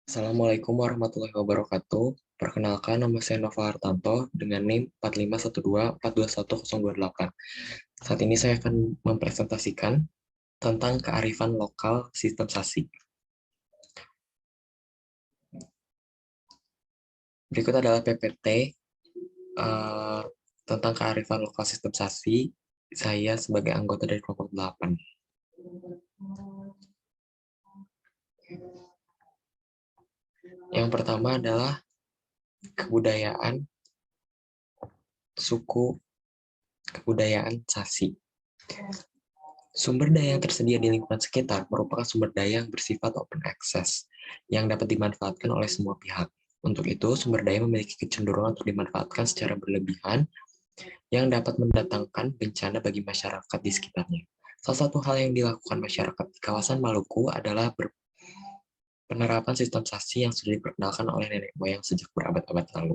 Assalamualaikum warahmatullahi wabarakatuh. Perkenalkan, nama saya Nova Hartanto dengan NIM 4512421028. Saat ini saya akan mempresentasikan tentang kearifan lokal sistem SASI. Berikut adalah PPT tentang kearifan lokal sistem SASI. Saya sebagai anggota dari kelompok 8. Yang pertama adalah kebudayaan suku, kebudayaan SASI. Sumber daya yang tersedia di lingkungan sekitar merupakan sumber daya yang bersifat open access, yang dapat dimanfaatkan oleh semua pihak. Untuk itu, sumber daya memiliki kecenderungan untuk dimanfaatkan secara berlebihan, yang dapat mendatangkan bencana bagi masyarakat di sekitarnya. Salah satu hal yang dilakukan masyarakat di kawasan Maluku adalah penerapan sistem SASI yang sudah diperkenalkan oleh nenek moyang sejak berabad-abad lalu.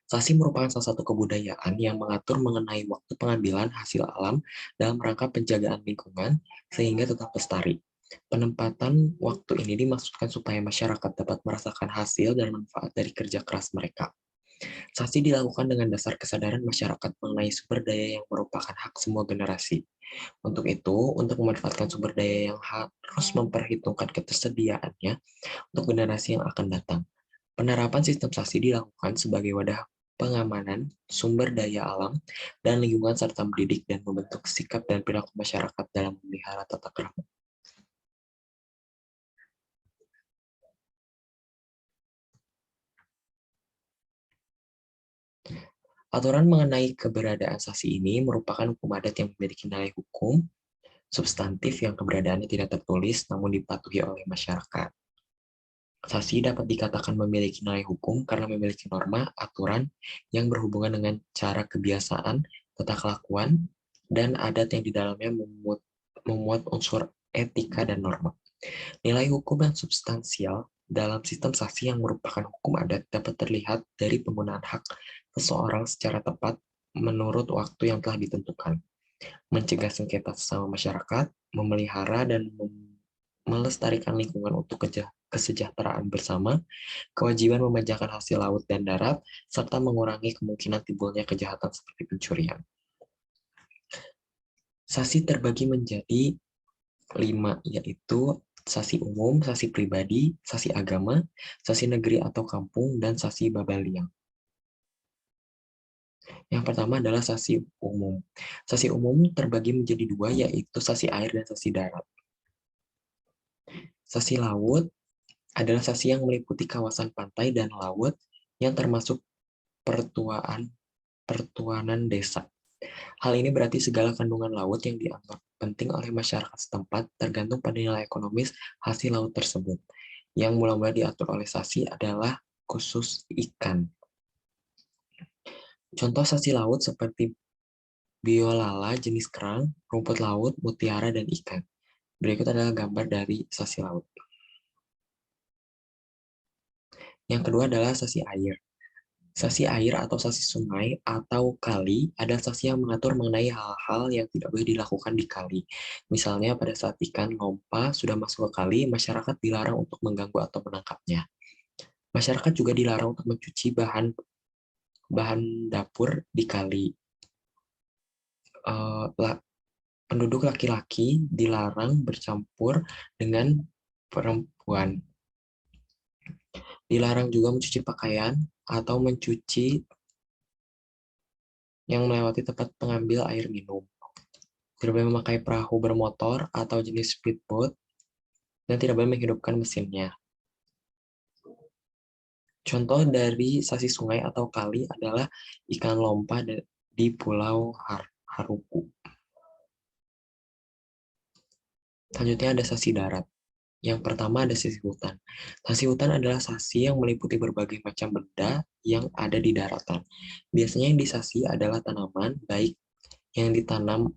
SASI merupakan salah satu kebudayaan yang mengatur mengenai waktu pengambilan hasil alam dalam rangka penjagaan lingkungan sehingga tetap lestari. Penempatan waktu ini dimaksudkan supaya masyarakat dapat merasakan hasil dan manfaat dari kerja keras mereka. SASI dilakukan dengan dasar kesadaran masyarakat mengenai sumber daya yang merupakan hak semua generasi. Untuk itu, untuk memanfaatkan sumber daya yang harus memperhitungkan ketersediaannya untuk generasi yang akan datang. Penerapan sistem SASI dilakukan sebagai wadah pengamanan sumber daya alam dan lingkungan serta mendidik dan membentuk sikap dan perilaku masyarakat dalam memelihara tata krama. Aturan mengenai keberadaan SASI ini merupakan hukum adat yang memiliki nilai hukum substantif yang keberadaannya tidak tertulis namun dipatuhi oleh masyarakat. SASI dapat dikatakan memiliki nilai hukum karena memiliki norma, aturan yang berhubungan dengan cara kebiasaan, tata kelakuan, dan adat yang di dalamnya memuat unsur etika dan norma. Nilai hukum yang substansial dalam sistem SASI yang merupakan hukum adat dapat terlihat dari penggunaan hak seseorang secara tepat menurut waktu yang telah ditentukan, mencegah sengketa sesama masyarakat, memelihara dan melestarikan lingkungan untuk kesejahteraan bersama, kewajiban memajakan hasil laut dan darat, serta mengurangi kemungkinan timbulnya kejahatan seperti pencurian. SASI terbagi menjadi 5, yaitu SASI umum, SASI pribadi, SASI agama, SASI negeri atau kampung, dan SASI babaliang. Yang pertama adalah SASI umum. SASI umum terbagi menjadi 2, yaitu SASI air dan SASI darat. SASI laut adalah SASI yang meliputi kawasan pantai dan laut yang termasuk pertuanan desa. Hal ini berarti segala kandungan laut yang dianggap penting oleh masyarakat setempat tergantung pada nilai ekonomis hasil laut tersebut. Yang mula-mula diatur oleh SASI adalah khusus ikan. Contoh SASI laut seperti biolala jenis kerang, rumput laut, mutiara, dan ikan. Berikut adalah gambar dari SASI laut. Yang kedua adalah SASI air. SASI air atau SASI sungai atau kali adalah SASI yang mengatur mengenai hal-hal yang tidak boleh dilakukan di kali. Misalnya pada saat ikan lompa sudah masuk ke kali, masyarakat dilarang untuk mengganggu atau menangkapnya. Masyarakat juga dilarang untuk mencuci bahan dapur di kali. Penduduk laki-laki dilarang bercampur dengan perempuan. Dilarang juga mencuci pakaian atau mencuci yang melewati tempat pengambil air minum. Tidak boleh memakai perahu bermotor atau jenis speedboat, dan tidak boleh menghidupkan mesinnya. Contoh dari SASI sungai atau kali adalah ikan lompa di Pulau Haruku. Selanjutnya ada SASI darat. Yang pertama ada SASI hutan. SASI hutan adalah SASI yang meliputi berbagai macam benda yang ada di daratan. Biasanya yang disasi adalah tanaman, baik yang ditanam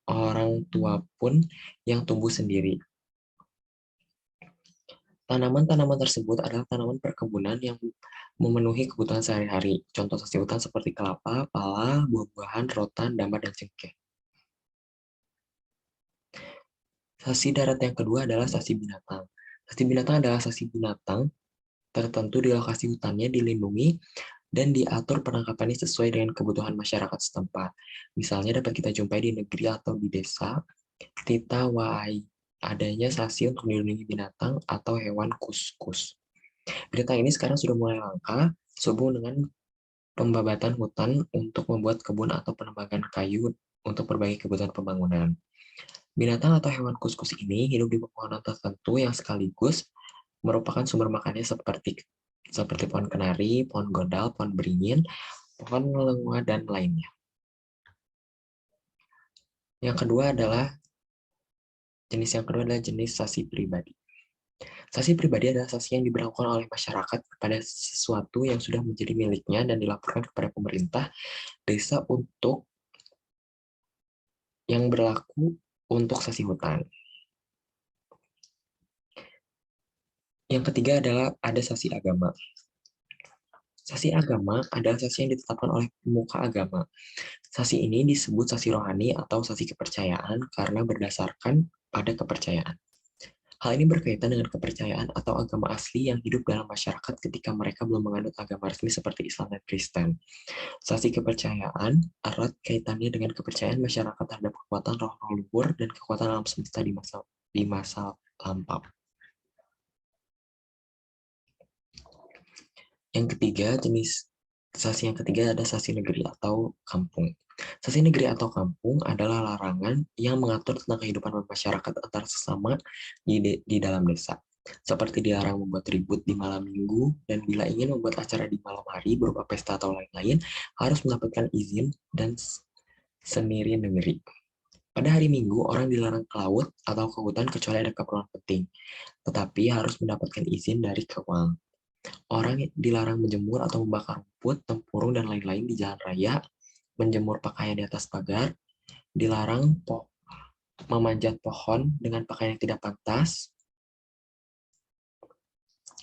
orang tua pun yang tumbuh sendiri. Tanaman-tanaman tersebut adalah tanaman perkebunan yang memenuhi kebutuhan sehari-hari. Contoh SASI hutan seperti kelapa, pala, buah-buahan, rotan, damar, dan cengkeh. SASI darat yang kedua adalah SASI binatang. Sasi binatang adalah sasi binatang tertentu di lokasi hutannya dilindungi dan diatur penangkapannya sesuai dengan kebutuhan masyarakat setempat. Misalnya dapat kita jumpai di negeri atau di desa, Tita Wai, adanya sasi untuk dilindungi binatang atau hewan kuskus. Binatang ini sekarang sudah mulai langka, sehubung dengan pembabatan hutan untuk membuat kebun atau penebangan kayu untuk berbagai kebutuhan pembangunan. Binatang atau hewan kuskus ini hidup di pepohonan tertentu yang sekaligus merupakan sumber makannya seperti pohon kenari, pohon gondal, pohon beringin, pohon lengua, dan lainnya. Yang kedua adalah jenis sasi pribadi. Sasi pribadi adalah sasi yang diberlakukan oleh masyarakat kepada sesuatu yang sudah menjadi miliknya dan dilaporkan kepada pemerintah desa untuk yang berlaku untuk sasi hutan. Yang ketiga adalah ada sasi agama. Sasi agama adalah sasi yang ditetapkan oleh pemuka agama. Sasi ini disebut sasi rohani atau sasi kepercayaan karena berdasarkan pada kepercayaan. Hal ini berkaitan dengan kepercayaan atau agama asli yang hidup dalam masyarakat ketika mereka belum menganut agama resmi seperti Islam dan Kristen. Sasi kepercayaan erat kaitannya dengan kepercayaan masyarakat terhadap kekuatan roh-roh luhur dan kekuatan alam semesta di masa lampau. Yang ketiga, jenis sasi yang ketiga ada sasi negeri atau kampung. Sasi negeri atau kampung adalah larangan yang mengatur tentang kehidupan masyarakat antar sesama di dalam desa. Seperti dilarang membuat ribut di malam minggu, dan bila ingin membuat acara di malam hari berupa pesta atau lain-lain, harus mendapatkan izin dan sendiri negeri. Pada hari Minggu, orang dilarang ke laut atau ke hutan kecuali ada keperluan penting, tetapi harus mendapatkan izin dari kewang. Orang dilarang menjemur atau membakar rumput, tempurung, dan lain-lain di jalan raya, menjemur pakaian di atas pagar, dilarang memanjat pohon dengan pakaian yang tidak pantas,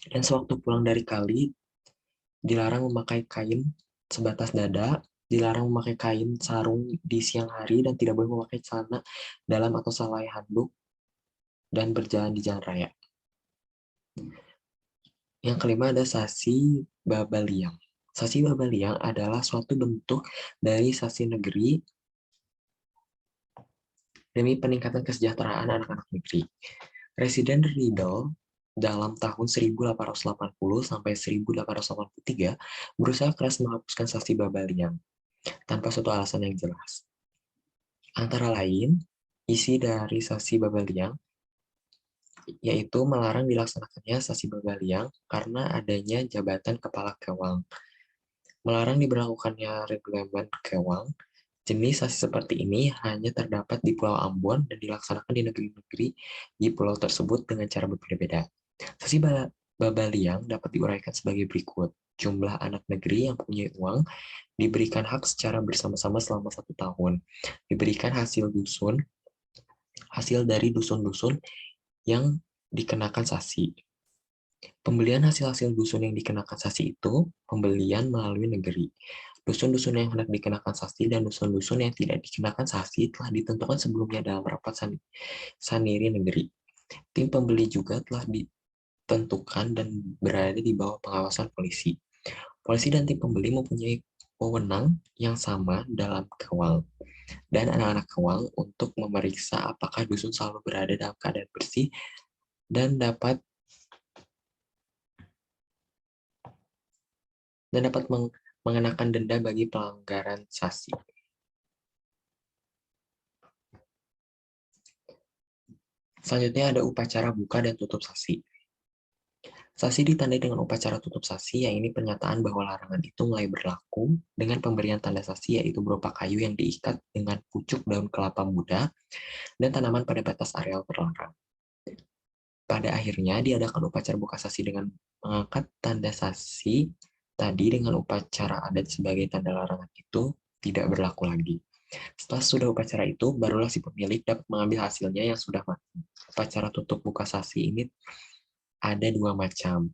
dan sewaktu pulang dari kali, dilarang memakai kain sebatas dada, dilarang memakai kain sarung di siang hari, dan tidak boleh memakai celana dalam atau selai handuk, dan berjalan di jalan raya. Yang kelima ada sasi babaliang. Sasi babaliang adalah suatu bentuk dari sasi negeri demi peningkatan kesejahteraan anak-anak negeri. Presiden Riedel dalam tahun 1880 sampai 1883 berusaha keras menghapuskan sasi babaliang tanpa suatu alasan yang jelas. Antara lain, isi dari sasi babaliang yaitu melarang dilaksanakannya sasi babaliang karena adanya jabatan kepala kewang. Melarang diberlakukannya reglemen kewang. Jenis sasi seperti ini hanya terdapat di Pulau Ambon dan dilaksanakan di negeri-negeri di pulau tersebut dengan cara berbeda-beda. Sasi babaliang dapat diuraikan sebagai berikut. Jumlah anak negeri yang punya uang diberikan hak secara bersama-sama selama 1 tahun. Diberikan hasil dari dusun-dusun yang dikenakan sasi. Pembelian hasil-hasil dusun yang dikenakan sasi itu pembelian melalui negeri. Dusun-dusun yang hendak dikenakan sasi dan dusun-dusun yang tidak dikenakan sasi telah ditentukan sebelumnya dalam rapat saniri negeri. Tim pembeli juga telah ditentukan dan berada di bawah pengawasan polisi. Polisi dan tim pembeli mempunyai wewenang yang sama dalam kewang dan anak-anak kewang untuk memeriksa apakah dusun selalu berada dalam keadaan bersih dan dapat mengenakan denda bagi pelanggaran sasi. Selanjutnya ada upacara buka dan tutup sasi. Sasi ditandai dengan upacara tutup sasi, yang ini pernyataan bahwa larangan itu mulai berlaku dengan pemberian tanda sasi, yaitu berupa kayu yang diikat dengan pucuk daun kelapa muda dan tanaman pada batas areal terlarang. Pada akhirnya diadakan upacara buka sasi dengan mengangkat tanda sasi tadi dengan upacara adat sebagai tanda larangan itu tidak berlaku lagi. Setelah sudah upacara itu, barulah si pemilik dapat mengambil hasilnya yang sudah matang. Upacara tutup buka sasi ini ada 2 macam,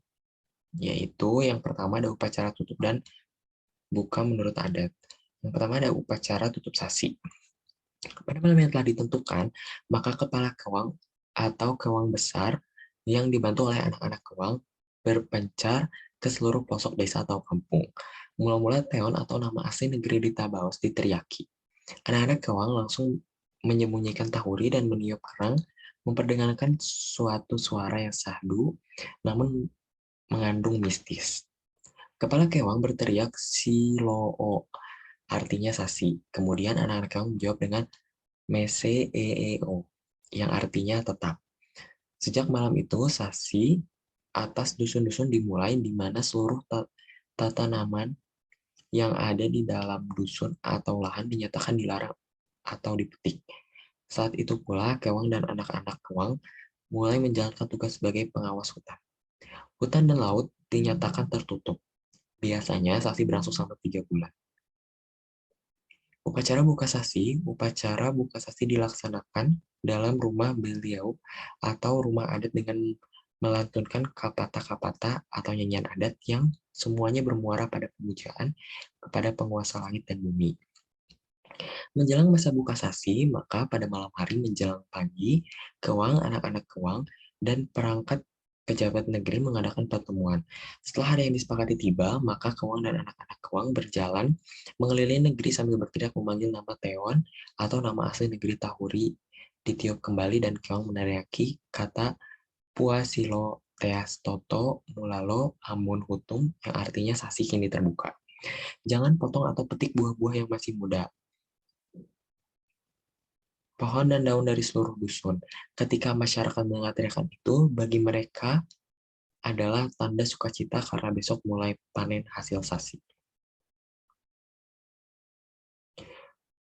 yaitu yang pertama ada upacara tutup dan buka menurut adat. Yang pertama ada upacara tutup sasi. Pada malam yang telah ditentukan, maka kepala kewang atau kewang besar yang dibantu oleh anak-anak Kewang berpencar ke seluruh pelosok desa atau kampung. Mula-mula Teon atau nama asli negeri di Tabaos diteriaki. Anak-anak Kewang langsung menyembunyikan tahuri dan meniup kerang, memperdengarkan suatu suara yang syahdu, namun mengandung mistis. Kepala Kewang berteriak Siloo, artinya sasi. Kemudian anak-anak Kewang menjawab dengan Mese Eeo, yang artinya tetap. Sejak malam itu, sasi atas dusun-dusun dimulai di mana seluruh tanaman yang ada di dalam dusun atau lahan dinyatakan dilarang atau dipetik. Saat itu pula, Kewang dan anak-anak Kewang mulai menjalankan tugas sebagai pengawas hutan. Hutan dan laut dinyatakan tertutup. Biasanya, sasi berlangsung selama 3 bulan. Upacara buka sasi dilaksanakan dalam rumah beliau atau rumah adat dengan melantunkan kapata-kapata atau nyanyian adat yang semuanya bermuara pada pemujaan kepada penguasa langit dan bumi. Menjelang masa buka sasi, maka pada malam hari menjelang pagi, Kewang, anak-anak Kewang, dan perangkat pejabat negeri mengadakan pertemuan. Setelah ada yang disepakati tiba, maka Kewang dan anak-anak Kewang berjalan mengelilingi negeri sambil berteriak memanggil nama Teon atau nama asli negeri Tahuri ditiup kembali dan Kewang meneriaki kata Puasilo Teas Toto Mulalo Amun Hutum yang artinya sasi kini terbuka. Jangan potong atau petik buah-buah yang masih muda, pohon dan daun dari seluruh dusun. Ketika masyarakat mendengar teriakan itu, bagi mereka adalah tanda sukacita karena besok mulai panen hasil sasi.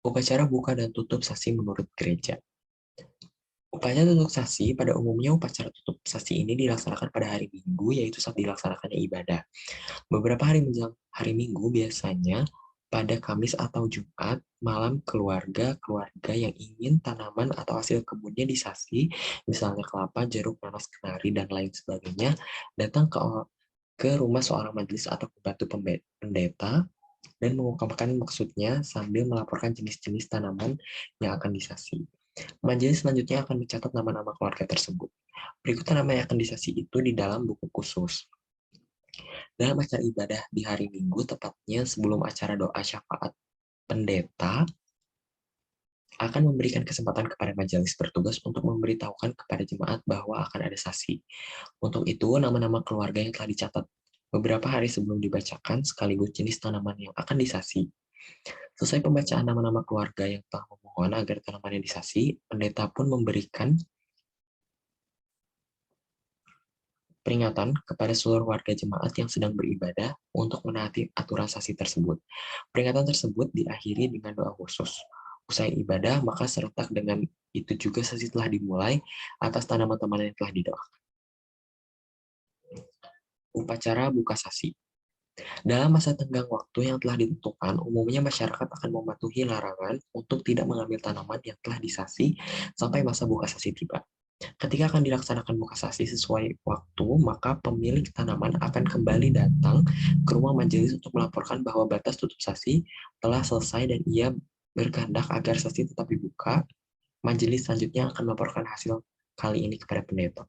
Upacara buka dan tutup sasi menurut gereja. Upacara tutup sasi, pada umumnya upacara tutup sasi ini dilaksanakan pada hari Minggu, yaitu saat dilaksanakannya ibadah. Beberapa hari menjelang hari Minggu, biasanya pada Kamis atau Jumat, malam keluarga-keluarga yang ingin tanaman atau hasil kebunnya disasi, misalnya kelapa, jeruk, nanas, kenari, dan lain sebagainya, datang ke rumah seorang majelis atau pembantu pendeta, dan mengungkapkan maksudnya sambil melaporkan jenis-jenis tanaman yang akan disasi. Majelis selanjutnya akan mencatat nama-nama keluarga tersebut. Berikut nama yang akan disasi itu di dalam buku khusus. Dalam acara ibadah di hari Minggu, tepatnya sebelum acara doa syafaat, pendeta akan memberikan kesempatan kepada majelis bertugas untuk memberitahukan kepada jemaat bahwa akan ada sasi. Untuk itu, nama-nama keluarga yang telah dicatat beberapa hari sebelum dibacakan sekaligus jenis tanaman yang akan disasi. Selesai pembacaan nama-nama keluarga yang telah memohon agar tanamannya disasi, pendeta pun memberikan peringatan kepada seluruh warga jemaat yang sedang beribadah untuk menaati aturan sasi tersebut. Peringatan tersebut diakhiri dengan doa khusus. Usai ibadah, maka serentak dengan itu juga sasi telah dimulai atas tanaman-tanaman yang telah didoakan. Upacara buka sasi. Dalam masa tenggang waktu yang telah ditentukan, umumnya masyarakat akan mematuhi larangan untuk tidak mengambil tanaman yang telah disasi sampai masa buka sasi tiba. Ketika akan dilaksanakan buka sasi sesuai waktu, maka pemilik tanaman akan kembali datang ke rumah majelis untuk melaporkan bahwa batas tutup sasi telah selesai dan ia berkehendak agar sasi tetap dibuka. Majelis selanjutnya akan melaporkan hasil kali ini kepada pendeta.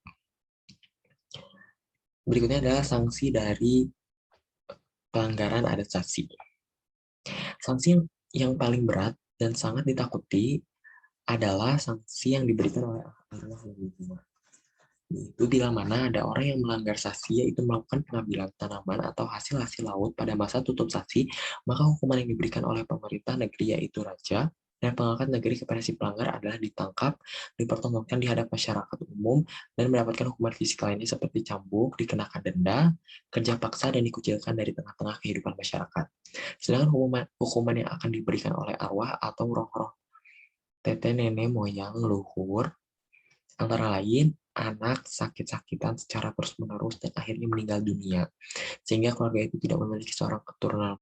Berikutnya adalah sanksi dari pelanggaran adat sasi. Sanksi yang paling berat dan sangat ditakuti adalah sanksi yang diberikan oleh arwah leluhur. Itu bila mana ada orang yang melanggar sasi, yaitu melakukan pengambilan tanaman atau hasil-hasil laut pada masa tutup sasi, maka hukuman yang diberikan oleh pemerintah negeri yaitu raja dan pengangkat negeri kepada si pelanggar adalah ditangkap, dipertontonkan di hadapan masyarakat umum, dan mendapatkan hukuman fisik lainnya seperti cambuk, dikenakan denda, kerja paksa, dan dikucilkan dari tengah-tengah kehidupan masyarakat. Sedangkan hukuman yang akan diberikan oleh arwah atau roh-roh tete nenek moyang leluhur antara lain anak sakit-sakitan secara terus-menerus dan akhirnya meninggal dunia, sehingga keluarga itu tidak memiliki seorang keturunan